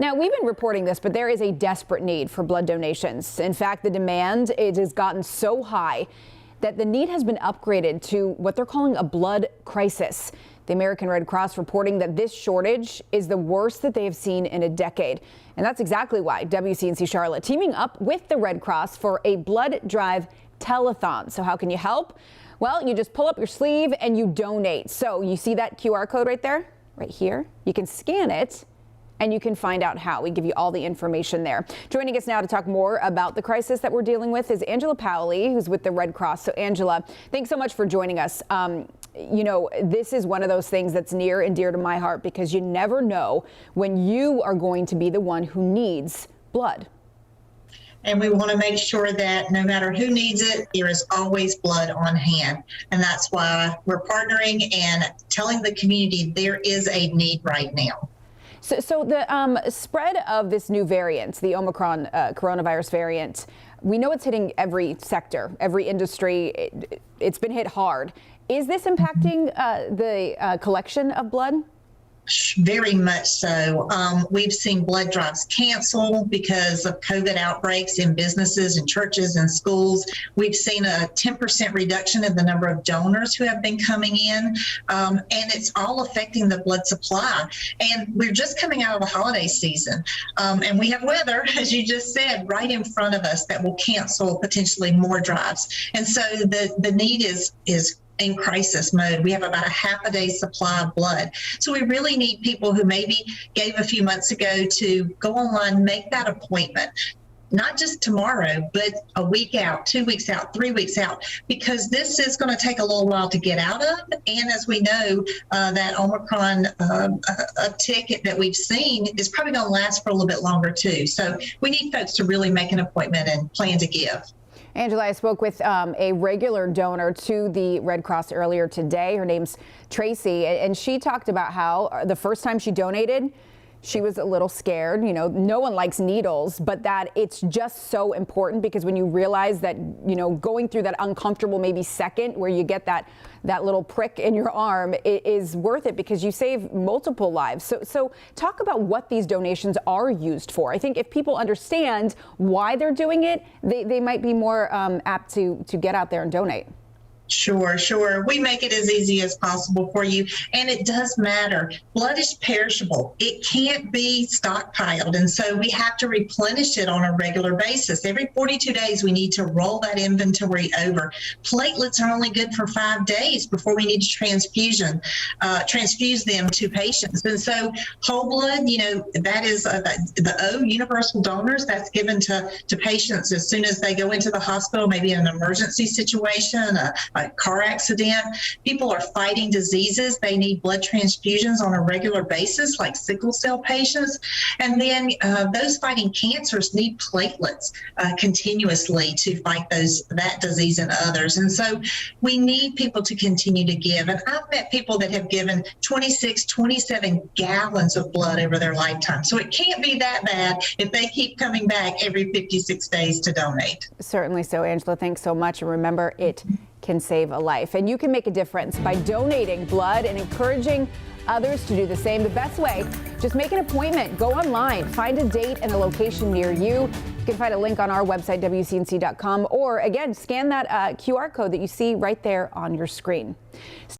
Now, we've been reporting this, but there is a desperate need for blood donations. In fact, the demand has gotten so high that the need has been upgraded to what they're calling a blood crisis. The American Red Cross reporting that this shortage is the worst that they have seen in a decade. And that's exactly why WCNC Charlotte teaming up with the Red Cross for a blood drive telethon. So how can you help? Well, you just pull up your sleeve and you donate. So you see that QR code right there, right here? You can scan it and you can find out how. We give you all the information there. Joining us now to talk more about the crisis that we're dealing with is Angela Powley, who's with the Red Cross. So Angela, thanks so much for joining us. You know, this is one of those things that's near and dear to my heart because you never know when you are going to be the one who needs blood. And we want to make sure that no matter who needs it, there is always blood on hand. And that's why we're partnering and telling the community there is a need right now. So the spread of this new variant, the Omicron coronavirus variant, we know it's hitting every sector, every industry. It's been hit hard. Is this impacting the collection of blood? Very much so. We've seen blood drives canceled because of COVID outbreaks in businesses and churches and schools. We've seen a 10% reduction in the number of donors who have been coming in, and it's all affecting the blood supply. And we're just coming out of the holiday season, and we have weather, as you just said, right in front of us that will cancel potentially more drives. And so the need is in crisis mode. We have about a half a day supply of blood. So we really need people who maybe gave a few months ago to go online, make that appointment, not just tomorrow, but a week out, 2 weeks out, 3 weeks out, because this is going to take a little while to get out of. And as we know, that Omicron uptick that we've seen is probably going to last for a little bit longer too. So we need folks to really make an appointment and plan to give. Angela, I spoke with a regular donor to the Red Cross earlier today. Her name's Tracy, and she talked about how the first time she donated, she was a little scared. You know, no one likes needles, but that it's just so important because when you realize that, you know, going through that uncomfortable maybe second where you get that little prick in your arm, it is worth it because you save multiple lives. So talk about what these donations are used for. I think if people understand why they're doing it, they might be more apt to get out there and donate. Sure. We make it as easy as possible for you. And it does matter. Blood is perishable. It can't be stockpiled. And so we have to replenish it on a regular basis. Every 42 days, we need to roll that inventory over. Platelets are only good for 5 days before we need to transfuse them to patients. And so whole blood, you know, that is the O, universal donors, that's given to patients as soon as they go into the hospital, maybe in an emergency situation, a car accident. People are fighting diseases. They need blood transfusions on a regular basis, like sickle cell patients. And then those fighting cancers need platelets continuously to fight that disease and others. And so we need people to continue to give. And I've met people that have given 26, 27 gallons of blood over their lifetime. So it can't be that bad if they keep coming back every 56 days to donate. Certainly so, Angela. Thanks so much. And remember, it can save a life. And you can make a difference by donating blood and encouraging others to do the same. The best way, just make an appointment, go online, find a date and a location near you. You can find a link on our website, WCNC.com, or again, scan that QR code that you see right there on your screen.